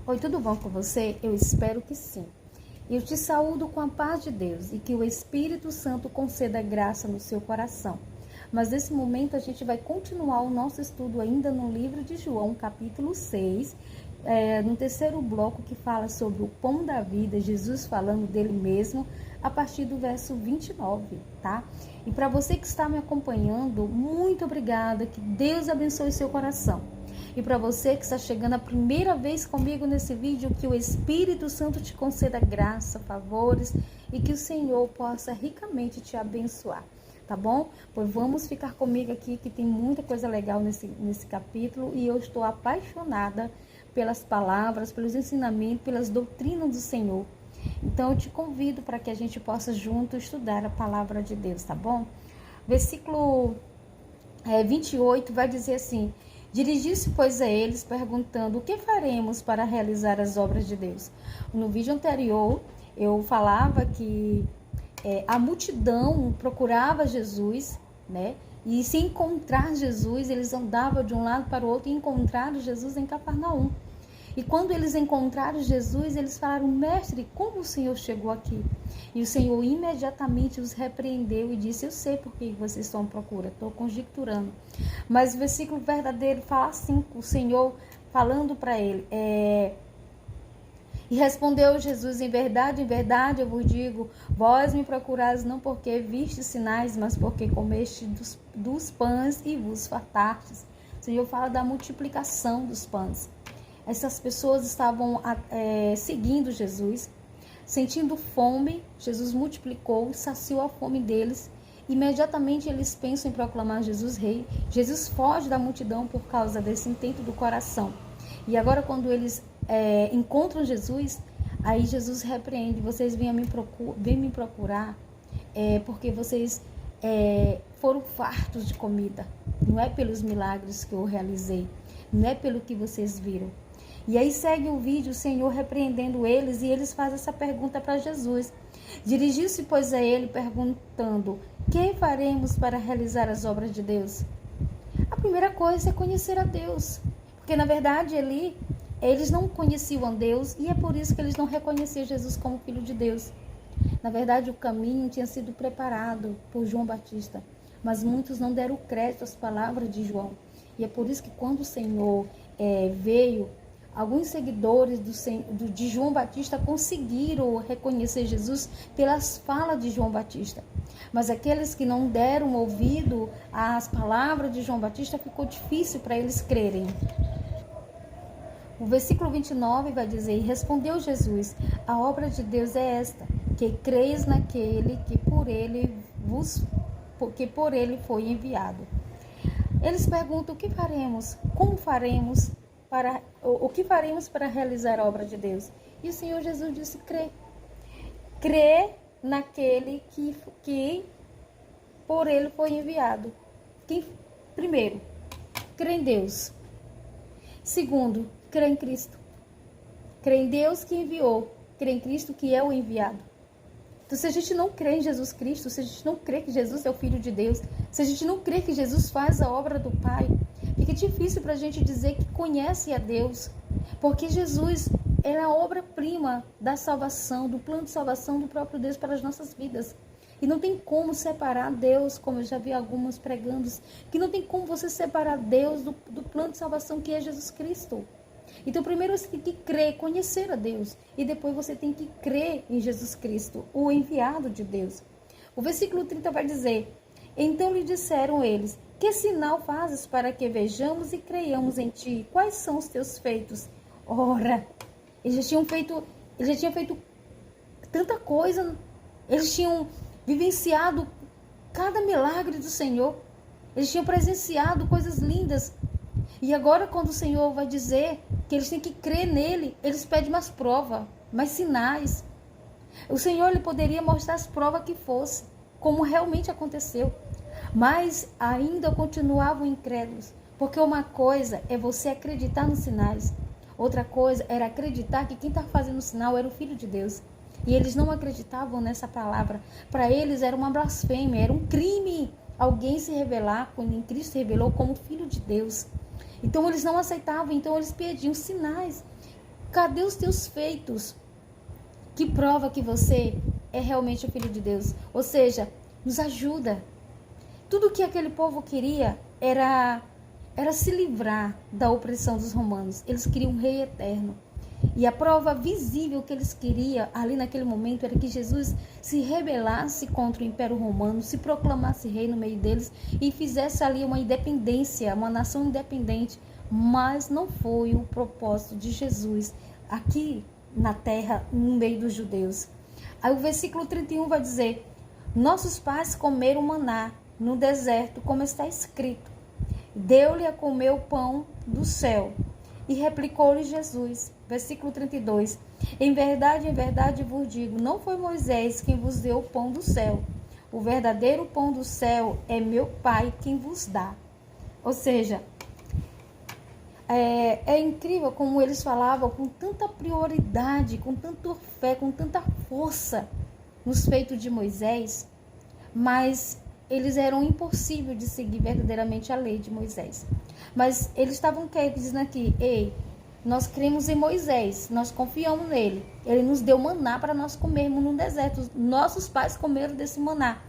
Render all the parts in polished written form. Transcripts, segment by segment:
Oi, tudo bom com você? Eu espero que sim. Eu te saúdo com a paz de Deus e que o Espírito Santo conceda graça no seu coração. Mas nesse momento a gente vai continuar o nosso estudo ainda no livro de João, capítulo 6, no terceiro bloco que fala sobre o pão da vida, Jesus falando dele mesmo, a partir do verso 29, tá? E para você que está me acompanhando, muito obrigada, que Deus abençoe seu coração. E para você que está chegando a primeira vez comigo nesse vídeo, que o Espírito Santo te conceda graça, favores e que o Senhor possa ricamente te abençoar, tá bom? Pois vamos ficar comigo aqui, que tem muita coisa legal nesse capítulo e eu estou apaixonada pelas palavras, pelos ensinamentos, pelas doutrinas do Senhor. Então eu te convido para que a gente possa junto estudar a palavra de Deus, tá bom? Versículo 28 vai dizer assim: dirigiu-se, pois, a eles, perguntando: o que faremos para realizar as obras de Deus? No vídeo anterior, eu falava que a multidão procurava Jesus, né? E se encontrar Jesus, eles andavam de um lado para o outro e encontraram Jesus em Cafarnaum. E quando eles encontraram Jesus, eles falaram: mestre, como o Senhor chegou aqui? E o Senhor imediatamente os repreendeu e disse: eu sei por que vocês estão à procura, estou conjecturando. Mas o versículo verdadeiro fala assim, o Senhor falando para ele, e respondeu Jesus: em verdade, eu vos digo, vós me procurais não porque vistes sinais, mas porque comeste dos pães e vos fartastes. O Senhor fala da multiplicação dos pães. Essas pessoas estavam seguindo Jesus, sentindo fome. Jesus multiplicou, saciou a fome deles. Imediatamente eles pensam em proclamar Jesus rei. Jesus foge da multidão por causa desse intento do coração. E agora, quando eles encontram Jesus, aí Jesus repreende: vocês vêm me procurar porque vocês foram fartos de comida. Não é pelos milagres que eu realizei, não é pelo que vocês viram. E aí segue o vídeo, o Senhor repreendendo eles, e eles fazem essa pergunta para Jesus. Dirigiu-se, pois, a ele, perguntando: que faremos para realizar as obras de Deus? A primeira coisa é conhecer a Deus, porque na verdade eles não conheciam a Deus, e é por isso que eles não reconheciam Jesus como Filho de Deus. Na verdade, o caminho tinha sido preparado por João Batista, mas muitos não deram crédito às palavras de João. E é por isso que quando o Senhor veio, alguns seguidores de João Batista conseguiram reconhecer Jesus pelas falas de João Batista. Mas aqueles que não deram ouvido às palavras de João Batista, ficou difícil para eles crerem. O versículo 29 vai dizer: e respondeu Jesus: a obra de Deus é esta, que creis naquele que por ele foi enviado. Eles perguntam: o que faremos? Como faremos? O que faremos para realizar a obra de Deus? E o Senhor Jesus disse: crê. Crê naquele que por ele foi enviado. Primeiro, crê em Deus. Segundo, crê em Cristo. Crê em Deus que enviou. Crê em Cristo que é o enviado. Então, se a gente não crê em Jesus Cristo, se a gente não crê que Jesus é o Filho de Deus, se a gente não crê que Jesus faz a obra do Pai, fica difícil para a gente dizer que conhece a Deus, porque Jesus é a obra-prima da salvação, do plano de salvação do próprio Deus para as nossas vidas. E não tem como separar Deus, como eu já vi algumas pregando, que não tem como você separar Deus do plano de salvação que é Jesus Cristo. Então, primeiro você tem que crer, conhecer a Deus, e depois você tem que crer em Jesus Cristo, o enviado de Deus. O versículo 30 vai dizer: então lhe disseram eles: que sinal fazes para que vejamos e creiamos em ti? Quais são os teus feitos? Ora, eles já tinham feito tanta coisa, eles tinham vivenciado cada milagre do Senhor, eles tinham presenciado coisas lindas. E agora, quando o Senhor vai dizer que eles têm que crer nele, eles pedem mais prova, mais sinais. O Senhor ele poderia mostrar as provas que fosse, como realmente aconteceu. Mas ainda continuavam incrédulos, porque uma coisa é você acreditar nos sinais, outra coisa era acreditar que quem está fazendo o sinal era o Filho de Deus. E eles não acreditavam nessa palavra. Para eles era uma blasfêmia, era um crime alguém se revelar, quando em Cristo se revelou como Filho de Deus. Então eles não aceitavam, então eles pediam sinais. Cadê os teus feitos que prova que você é realmente o Filho de Deus? Ou seja, nos ajuda. Tudo que aquele povo queria era se livrar da opressão dos romanos. Eles queriam um rei eterno. E a prova visível que eles queriam ali naquele momento era que Jesus se rebelasse contra o Império Romano, se proclamasse rei no meio deles e fizesse ali uma independência, uma nação independente. Mas não foi o propósito de Jesus aqui na terra, no meio dos judeus. Aí o versículo 31 vai dizer: nossos pais comeram maná no deserto, como está escrito. Deu-lhe a comer o pão do céu. E replicou-lhe Jesus, versículo 32, em verdade vos digo, não foi Moisés quem vos deu o pão do céu. O verdadeiro pão do céu é meu Pai quem vos dá. Ou seja, é incrível como eles falavam com tanta prioridade, com tanta fé, com tanta força nos feitos de Moisés, mas eles eram impossíveis de seguir verdadeiramente a lei de Moisés. Mas eles estavam dizendo aqui: ei, nós cremos em Moisés, nós confiamos nele. Ele nos deu maná para nós comermos no deserto. Nossos pais comeram desse maná.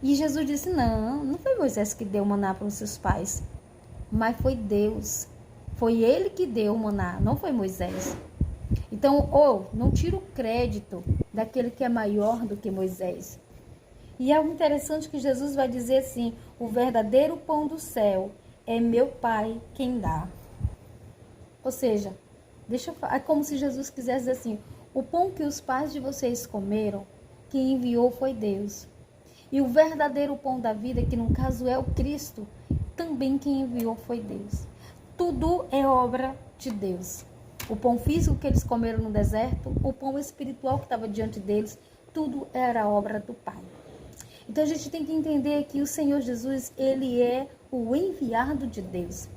E Jesus disse: não foi Moisés que deu maná para os seus pais, mas foi Deus. Foi ele que deu o maná, não foi Moisés. Então, não tira o crédito daquele que é maior do que Moisés. E é interessante que Jesus vai dizer assim: o verdadeiro pão do céu é meu Pai quem dá. Ou seja, é como se Jesus quisesse dizer assim: o pão que os pais de vocês comeram, quem enviou foi Deus. E o verdadeiro pão da vida, que no caso é o Cristo, também quem enviou foi Deus. Tudo é obra de Deus. O pão físico que eles comeram no deserto, o pão espiritual que estava diante deles, tudo era obra do Pai. Então a gente tem que entender que o Senhor Jesus, ele é o enviado de Deus.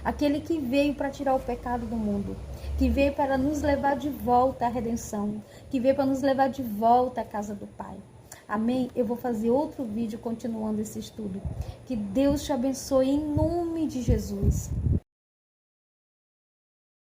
Aquele que veio para tirar o pecado do mundo, que veio para nos levar de volta à redenção, que veio para nos levar de volta à casa do Pai. Amém? Eu vou fazer outro vídeo continuando esse estudo. Que Deus te abençoe em nome de Jesus.